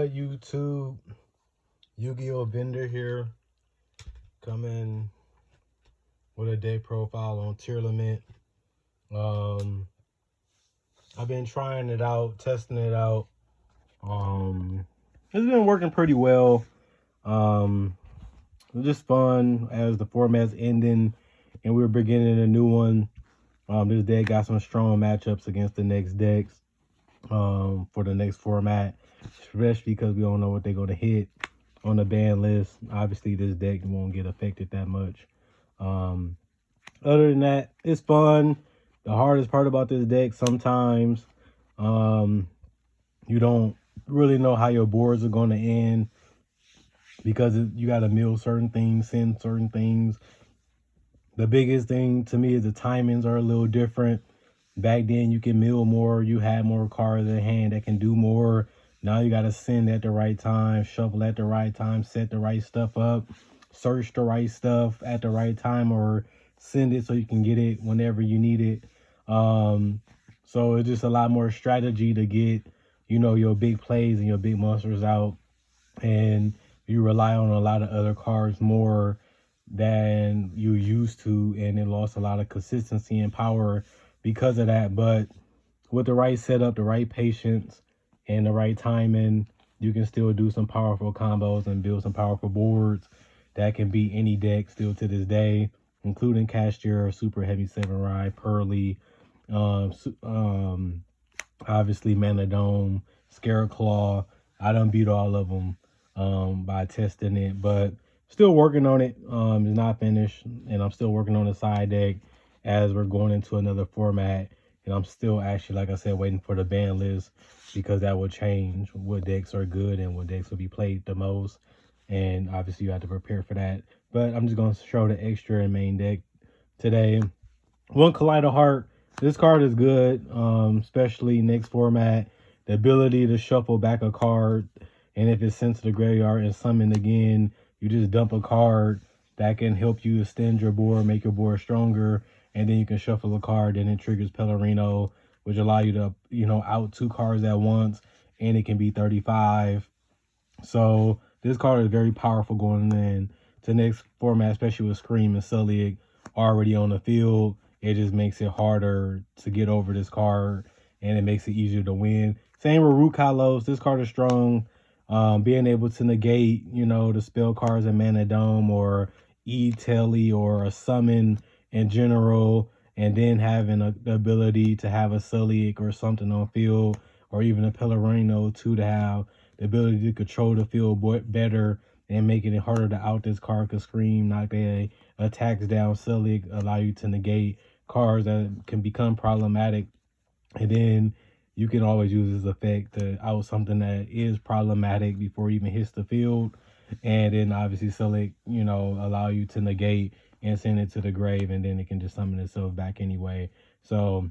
What YouTube? Yu-Gi-Oh vendor here, coming with a deck profile on Tearlaments. I've been trying it out, testing it out. It's been working pretty well. It's just fun as the format's ending and we're beginning a new one. This deck got some strong matchups against the next decks for the next format, especially because we don't know what they're going to hit on the ban list. Obviously, this deck won't get affected that much. Other than that, it's fun. The hardest part about this deck, sometimes you don't really know how your boards are going to end because you got to mill certain things, send certain things. The biggest thing to me is the timings are a little different. Back then, you can mill more. You had more cards in hand that can do more. Now you got to send at the right time, shuffle at the right time, set the right stuff up, search the right stuff at the right time, or send it so you can get it whenever you need it. So it's just a lot more strategy to get, your big plays and your big monsters out. And you rely on a lot of other cards more than you used to, and it lost a lot of consistency and power because of that. But with the right setup, the right patience, and the right timing, you can still do some powerful combos and build some powerful boards that can beat any deck still to this day, including Cashier, Super Heavy Samurai, Pearly, obviously Mana Dome, Scareclaw. I done beat all of them by testing it, but still working on it. It's not finished, and I'm still working on the side deck as we're going into another format. And I'm still actually, like I said, waiting for the ban list because that will change what decks are good and what decks will be played the most. And obviously you have to prepare for that. But I'm just going to show the extra and main deck today. One Collider Heart. This card is good, especially next format. The ability to shuffle back a card, and if it's sent to the graveyard and summoned again, you just dump a card that can help you extend your board, make your board stronger, and then you can shuffle a card, and it triggers Pellerino, which allow you to, out 2 cards at once, and it can be 35. So this card is very powerful going in to next format, especially with Scream and Sulliek already on the field. It just makes it harder to get over this card, and it makes it easier to win. Same with Root Kalos. This card is strong. Being able to negate, the spell cards in Mana Dome or E-Telly or a summon in general, and then having the ability to have a Sulliek or something on field, or even a Pellerino too, to have the ability to control the field better and making it harder to out this card. Because Scream, knock the attacks down, Sulliek allow you to negate cards that can become problematic, and then you can always use this effect to out something that is problematic before it even hits the field. And then obviously Sulliek, allow you to negate and send it to the grave, and then it can just summon itself back anyway. So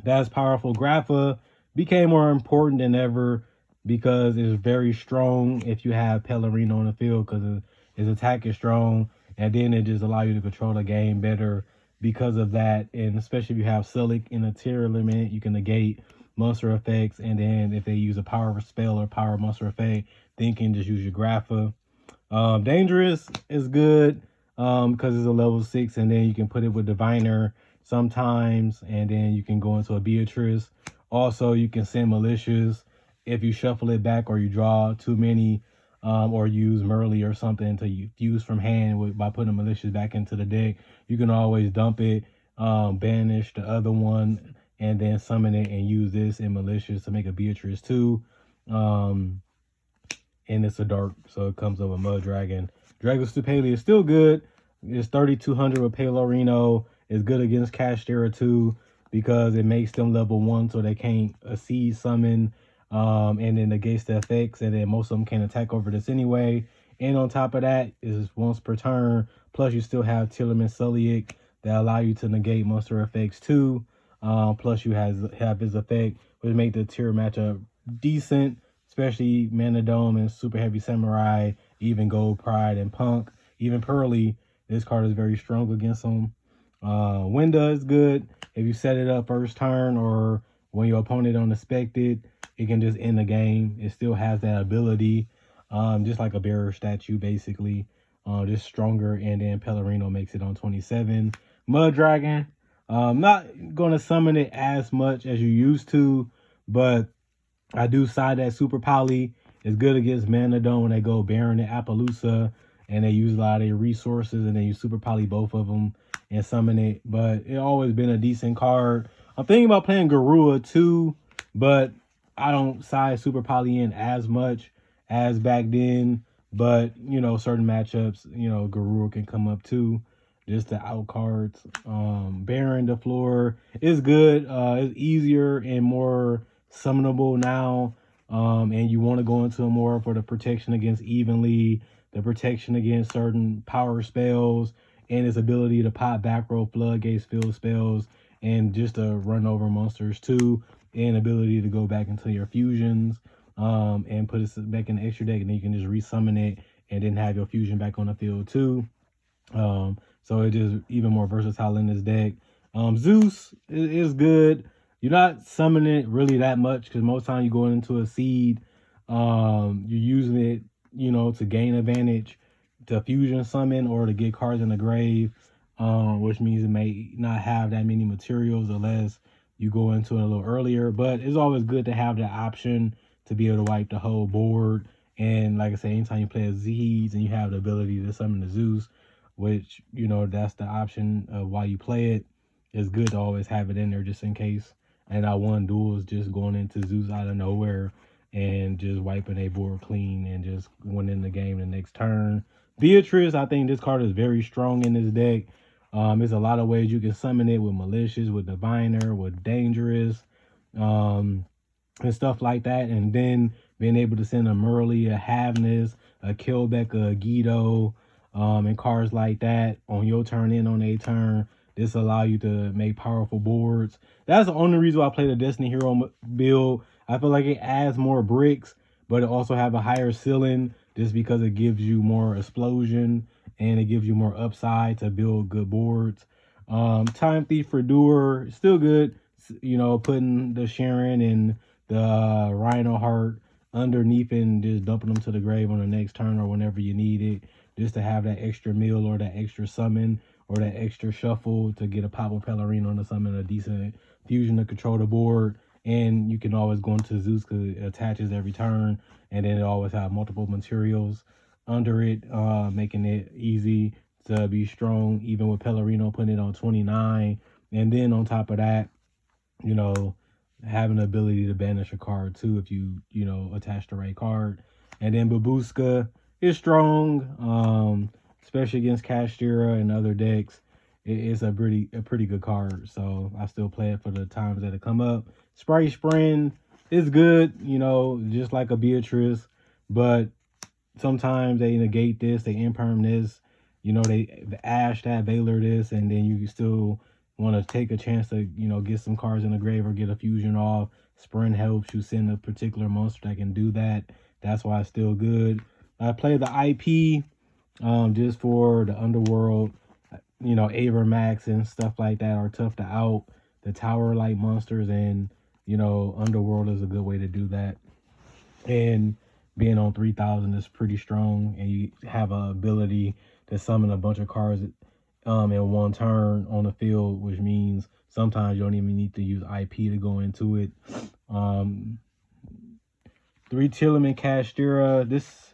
that's powerful. Grapha became more important than ever because it's very strong if you have Pellerino on the field, because his attack is strong, and then it just allows you to control the game better because of that. And especially if you have Sulliek in a tier limit, you can negate monster effects, and then if they use a power spell or power monster effect, then you can just use your Grapha. Dangerous is good because it's a level 6, and then you can put it with Diviner sometimes, and then you can go into a Beatrice. Also, you can send Malicious if you shuffle it back or you draw too many, or use Merly or something to fuse from hand by putting Malicious back into the deck. You can always dump it, banish the other one, and then summon it and use this in Malicious to make a Beatrice too. And it's a dark, so it comes with a Mud Dragon. Dragon Stupaley is still good. It's 3,200 with Pellerino. It's good against Cashier too, because it makes them level 1 so they can't Seed Summon, and then negates the effects, and then most of them can't attack over this anyway. And on top of that, is once per turn, plus you still have Tearlaments Sulliek that allow you to negate monster effects too. Plus you have his effect, which make the tier matchup decent, especially Mana Dome and Super Heavy Samurai, even Gold Pride and Punk, even Pearly. This card is very strong against them. Winda is good if you set it up first turn or when your opponent don't expect it. it can just end the game. It still has that ability, just like a bearer statue, basically, just stronger. And then Pellerino makes it on 27. Mud Dragon, not going to summon it as much as you used to, but I do side that Super Poly is good against Manadon when they go Baron and Appaloosa, and they use a lot of their resources, and then you Super Poly both of them and summon it. But it always been a decent card. I'm thinking about playing Garua too, but I don't side Super Poly in as much as back then. But, you know, certain matchups, you know, Garua can come up too. Just the out cards. Baron the floor is good. It's easier and more summonable now. And you want to go into more for the protection against evenly, the protection against certain power spells, and its ability to pop back row floodgates, field spells, and just to run over monsters too, and ability to go back into your fusions, and put it back in the extra deck, and then you can just resummon it and then have your fusion back on the field too. So it is even more versatile in this deck. Zeus is good. You're not summoning it really that much because most time you go into a seed, you're using it, you know, to gain advantage, to fusion summon or to get cards in the grave, which means it may not have that many materials unless you go into it a little earlier. But it's always good to have that option to be able to wipe the whole board. And like I said, anytime you play a Zeds and you have the ability to summon the Zeus, which, you know, that's the option of why you play it, it's good to always have it in there just in case. And I won duels just going into Zeus out of nowhere and just wiping a board clean and just winning the game the next turn. Beatrice, I think this card is very strong in this deck. There's a lot of ways you can summon it with Malicious, with Diviner, with Dangerous, and stuff like that. And then being able to send a Murley, a Havness, a Killbeck, a Guido, and cards like that on your turn and on a turn. This allow you to make powerful boards. That's the only reason why I play the Destiny Hero build. I feel like it adds more bricks, but it also have a higher ceiling just because it gives you more explosion and it gives you more upside to build good boards. Time Thief for Doer, still good. You know, putting the Sharon and the Rhino Heart underneath it and just dumping them to the grave on the next turn or whenever you need it, just to have that extra meal or that extra summon or that extra shuffle to get a Pablo Pellerino to summon a decent fusion to control the board. And you can always go into Zeus because it attaches every turn, and then it always have multiple materials under it, making it easy to be strong, even with Pellerino putting it on 29. And then on top of that, you know, having the ability to banish a card too if you know, attach the right card. And then Babushka is strong, especially against Kashtira and other decks. It's a pretty good card, so I still play it for the times that it come up. Sprite Sprint is good, you know, just like a Beatrice, but sometimes they negate this, they imperm this, you know, they ash that, Valor this, and then you still want to take a chance to, you know, get some cards in the grave or get a fusion off. Sprint helps you send a particular monster that can do that. That's why it's still good. I play the IP just for the underworld. You know, Avermax and stuff like that are tough to out. The tower like monsters, and, you know, underworld is a good way to do that. And being on 3000 is pretty strong, and you have a ability to summon a bunch of cards in one turn on the field, which means sometimes you don't even need to use IP to go into it. 3 Tearlaments Kashtira. This,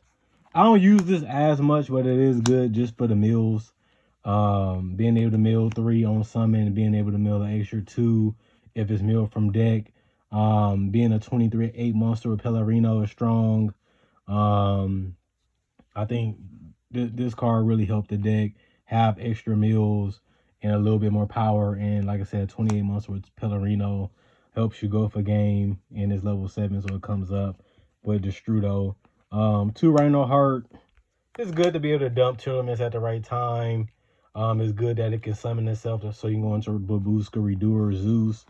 I don't use this as much, but it is good just for the mills. Being able to mill 3 on summon, being able to mill an extra 2 if it's milled from deck. Being a 23/8 monster with Pellerino is strong. I think this card really helped the deck have extra mills and a little bit more power. And like I said, 28 monster with Pellerino helps you go for game, and it's level 7, so it comes up with Destrudo. 2 Rhino Heart. It's good to be able to dump Tearlaments at the right time. It's good that it can summon itself, so you can go into Babushka, Redoer, Zeus.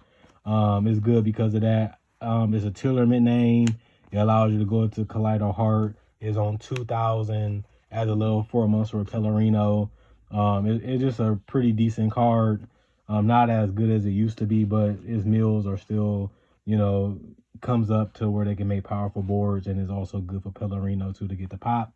It's good because of that. It's a Tearlament name. It allows you to go into Kaleido Heart. It's on 2000 as a level 4 monster with Pellerino. It's just a pretty decent card. Not as good as it used to be, but its mills are still, you know, comes up to where they can make powerful boards, and is also good for Pellerino too to get the pop.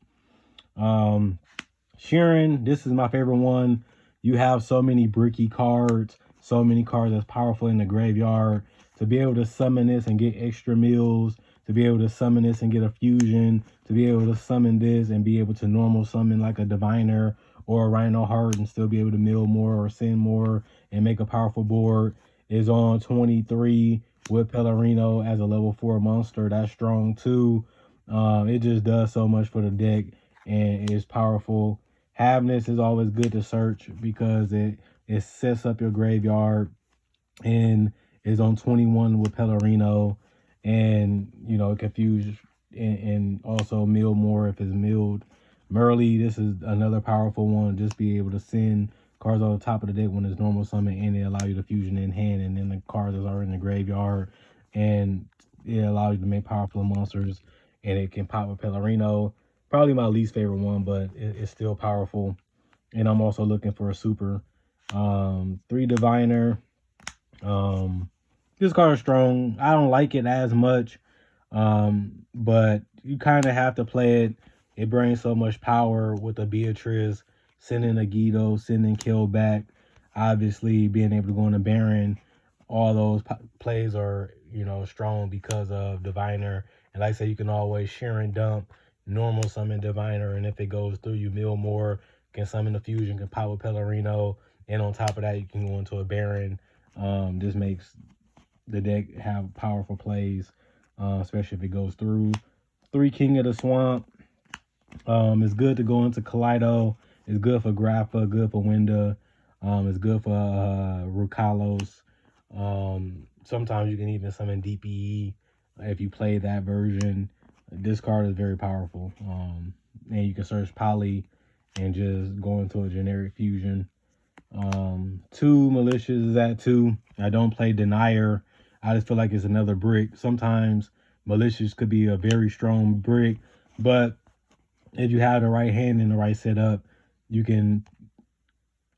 Sheeran, this is my favorite one. You have so many bricky cards, so many cards that's powerful in the graveyard. To be able to summon this and get extra mills, to be able to summon this and get a fusion, to be able to summon this and be able to normal summon like a diviner or a rhino heart and still be able to mill more or send more and make a powerful board, is on 23 with Pellerino as a level 4 monster. That's strong too. It just does so much for the deck and is powerful. Having this is always good to search because it sets up your graveyard and is on 21 with Pellerino, and you know, confuse and also mill more if it's milled. Merly, this is another powerful one. Just be able to send cards on the top of the deck when it's normal summon, and it allow you to fusion in hand, and then the cards that are in the graveyard, and it allows you to make powerful monsters, and it can pop with Pellerino. Probably my least favorite one, but it's still powerful. And I'm also looking for a super. 3 diviner. This card is strong. I don't like it as much, but you kind of have to play it. It brings so much power with a Beatrice, sending a Guido, sending kill back. Obviously, being able to go in a Baron, all those plays are, you know, strong because of Diviner. And like I say, you can always share and dump, normal summon Diviner, and if it goes through, you mill more, can summon the fusion, can pop with Pellerino, and on top of that, you can go into a Baron. This makes the deck have powerful plays, especially if it goes through. 3 King of the Swamp. It's good to go into Kaleido. It's good for Grappa, good for Winda. It's good for Rukalos. Sometimes you can even summon DPE if you play that version. This card is very powerful. And you can search Poly and just go into a generic fusion. 2 Malicious is at 2. I don't play Denier. I just feel like it's another brick. Sometimes Malicious could be a very strong brick, but if you have the right hand and the right setup, you can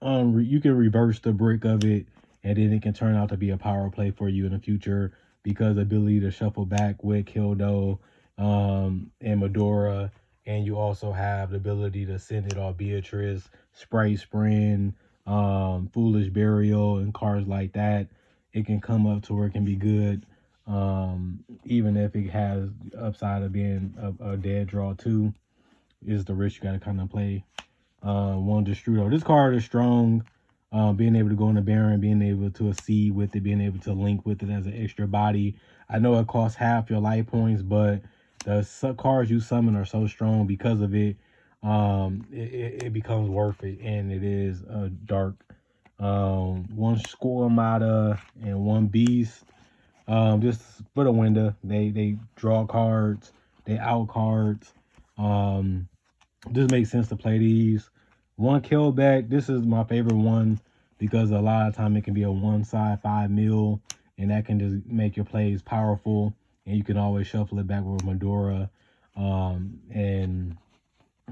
reverse the brick of it, and then it can turn out to be a power play for you in the future because the ability to shuffle back with Kildo and Medora, and you also have the ability to send it on Beatrice, Sprite Sprint, Foolish Burial, and cards like that. It can come up to where it can be good, even if it has upside of being a dead draw too. Is the risk you got to kind of play. 1 Destrudo. This card is strong. Being able to go in the Baron, being able to accede with it, being able to link with it as an extra body. I know it costs half your life points, but the cards you summon are so strong because of it. It becomes worth it, and it is dark. 1 Squamata and 1 Beast. Just for the window, they draw cards, they out cards. Just makes sense to play these. 1 Killback. This is my favorite one because a lot of time it can be a one side 5 mil, and that can just make your plays powerful. And you can always shuffle it back with Medora and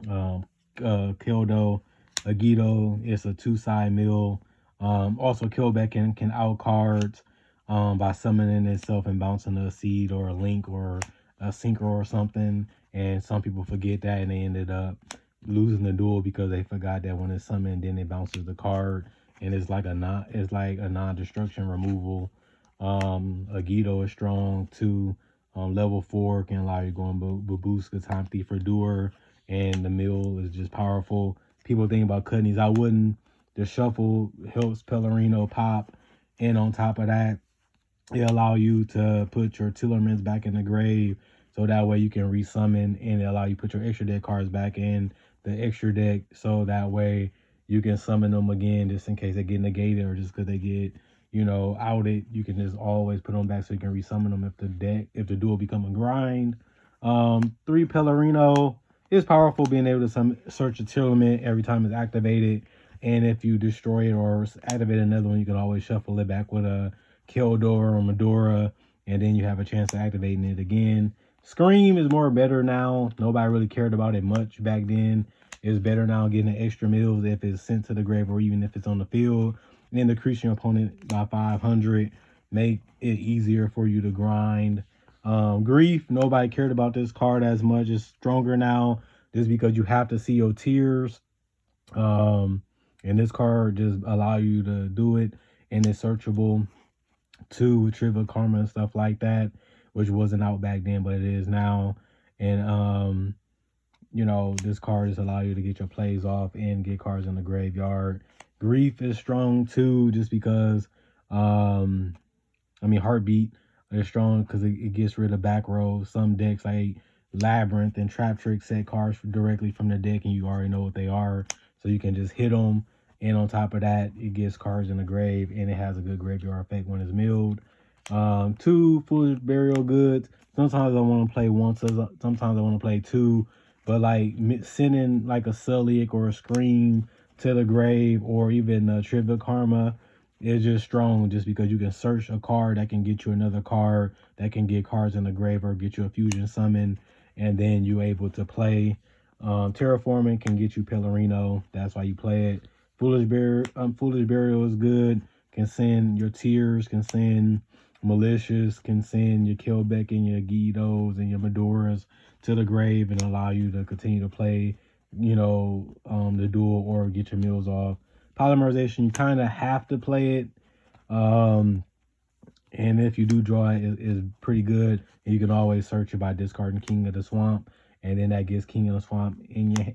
Kildo. Agido, it's a 2-side mill. Also, Killback can out cards by summoning itself and bouncing a seed or a link or a synchro or something. And some people forget that, and they ended up losing the duel because they forgot that when it's summoned, then it bounces the card, and it's like a non-destruction removal. Agido is strong too. Level 4 can allow you to go on Babuska, Time Thief for Doer, and the mill is just powerful. People think about cutting these. I wouldn't. The shuffle helps Pellerino pop, and on top of that, it allow you to put your Tearlaments back in the grave, so that way you can resummon, and it allow you to put your extra deck cards back in the extra deck, so that way you can summon them again just in case they get negated or just because they get, you know, outed. You can just always put them back so you can resummon them if the duel become a grind. 3 Pellerino is powerful, being able to search a Tearlament every time it's activated, and if you destroy it or activate another one, you can always shuffle it back with a Kildor or Medora, and then you have a chance of activating it again. Scream is better now. Nobody really cared about it much back then. It's better now getting the extra mills if it's sent to the grave or even if it's on the field. And then decrease your opponent by 500. Make it easier for you to grind. Grief, nobody cared about this card as much. It's stronger now just because you have to see your tears. Um, and this card just allow you to do it, and it's searchable too with Trivial Karma and stuff like that, which wasn't out back then, but it is now. And this card just allow you to get your plays off and get cards in the graveyard. Grief is strong too, just because Heartbeat is strong because it gets rid of back row. Some decks like Labyrinth and Trap Trick set cards directly from the deck, and you already know what they are, so you can just hit them. And on top of that, it gets cards in the grave, and it has a good graveyard effect when it's milled. Two Foolish Burial Goods. Sometimes I want to play one, sometimes I want to play two, but like sending like a Sulic or a Scream to the grave, or even a Trivial Karma, is just strong just because you can search a card that can get you another card that can get cards in the grave or get you a fusion summon, and then you able to play. Terraforming can get you Pellerino. That's why you play it. Foolish Burial is good. Can send your Tears, can send Malicious, can send your Killbeck and your Guidos and your Maduras to the grave and allow you to continue to play, the duel or get your meals off. Polymerization, you kind of have to play it. And if you do draw it, it's pretty good. And you can always search it by discarding King of the Swamp. And then that gets King of the Swamp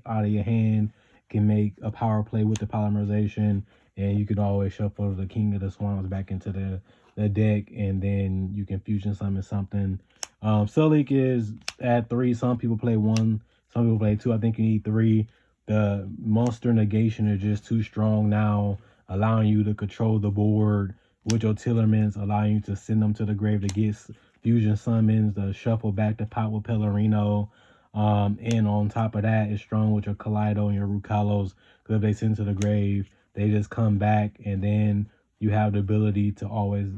out of your hand. Can make a power play with the polymerization. And you can always shuffle the King of the Swamps back into the deck. And then you can fusion summon something. Sulic is at 3. Some people play 1. Some people play 2. I think you need 3. The monster negation is just too strong now, allowing you to control the board with your Tearlaments, allowing you to send them to the grave to get fusion summons, the shuffle back to pot with Pellerino. And on top of that, it's strong with your Kaleido and your Rukalos, because if they send to the grave, they just come back, and then you have the ability to always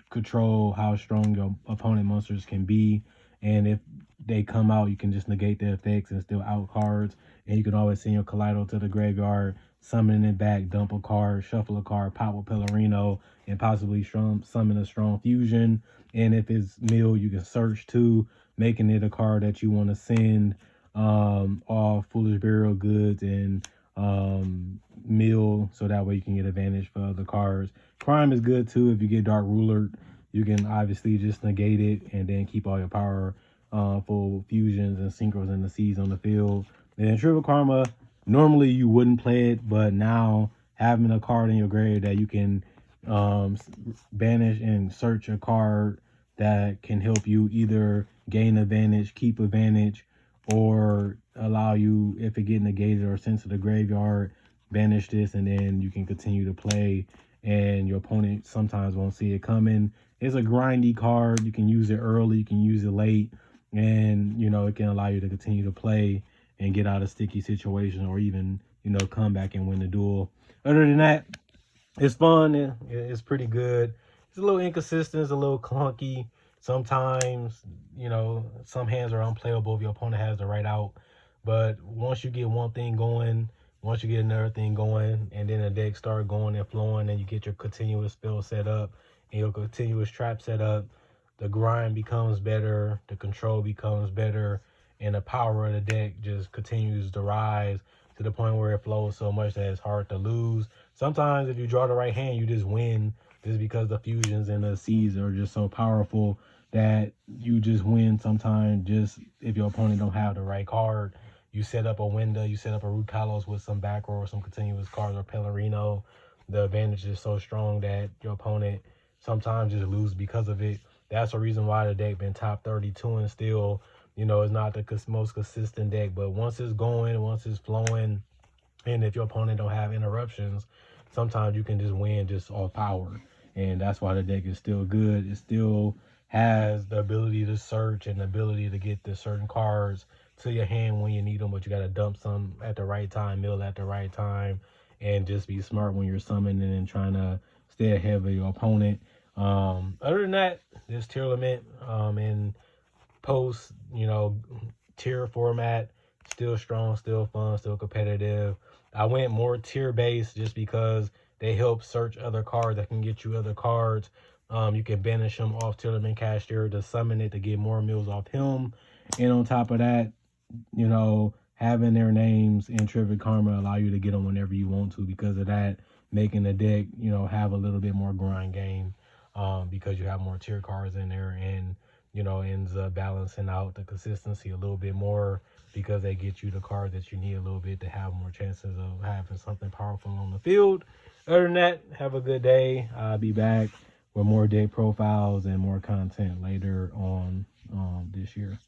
control how strong your opponent monsters can be. And if they come out, you can just negate the effects and still out cards. And you can always send your Kaleido to the graveyard, summon it back, dump a card, shuffle a card, pop with Pellerino, and possibly summon a strong fusion. And if it's mill, you can search too, making it a card that you want to send off Foolish Burial Goods and mill, so that way you can get advantage for other cards. Crime is good too. If you get Dark Ruler, you can obviously just negate it and then keep all your power for fusions and synchros and the C's on the field. And then Trivial Karma, normally you wouldn't play it, but now having a card in your grave that you can banish and search a card that can help you either gain advantage, keep advantage, or allow you, if it get negated or sent to the graveyard, banish this, and then you can continue to play, and your opponent sometimes won't see it coming. It's a grindy card. You can use it early, you can use it late, and it can allow you to continue to play and get out of sticky situations, or even come back and win the duel. Other than that, it's fun. It's pretty good. It's a little inconsistent. It's a little clunky. Sometimes, some hands are unplayable if your opponent has the right out. But once you get one thing going, once you get another thing going, and then the deck start going and flowing, and you get your continuous spell set up and your continuous trap set up, the grind becomes better, the control becomes better, and the power of the deck just continues to rise to the point where it flows so much that it's hard to lose. Sometimes if you draw the right hand, you just win, just because the fusions and the C's are just so powerful that you just win sometimes, just if your opponent don't have the right card. You set up a window, you set up a Root Kalos with some back row or some continuous cards or Pellerino. The advantage is so strong that your opponent sometimes just lose because of it. That's the reason why the deck been top 32 and still, it's not the most consistent deck. But once it's going, once it's flowing, and if your opponent don't have interruptions, sometimes you can just win just off power. And that's why the deck is still good. It still has the ability to search and the ability to get the certain cards to your hand when you need them, but you got to dump some at the right time, mill at the right time, and just be smart when you're summoning and trying to stay ahead of your opponent. Other than that, this Tearlament in post, tier format, still strong, still fun, still competitive. I went more tier based just because they help search other cards that can get you other cards. You can banish him off Tearlament Caster to summon it to get more mills off him. And on top of that, you know, having their names in Trivial Karma allow you to get them whenever you want to because of that, making the deck, you know, have a little bit more grind game because you have more tier cards in there and, you know, ends up balancing out the consistency a little bit more because they get you the card that you need a little bit to have more chances of having something powerful on the field. Other than that, have a good day. I'll be back with more deck profiles and more content later on this year.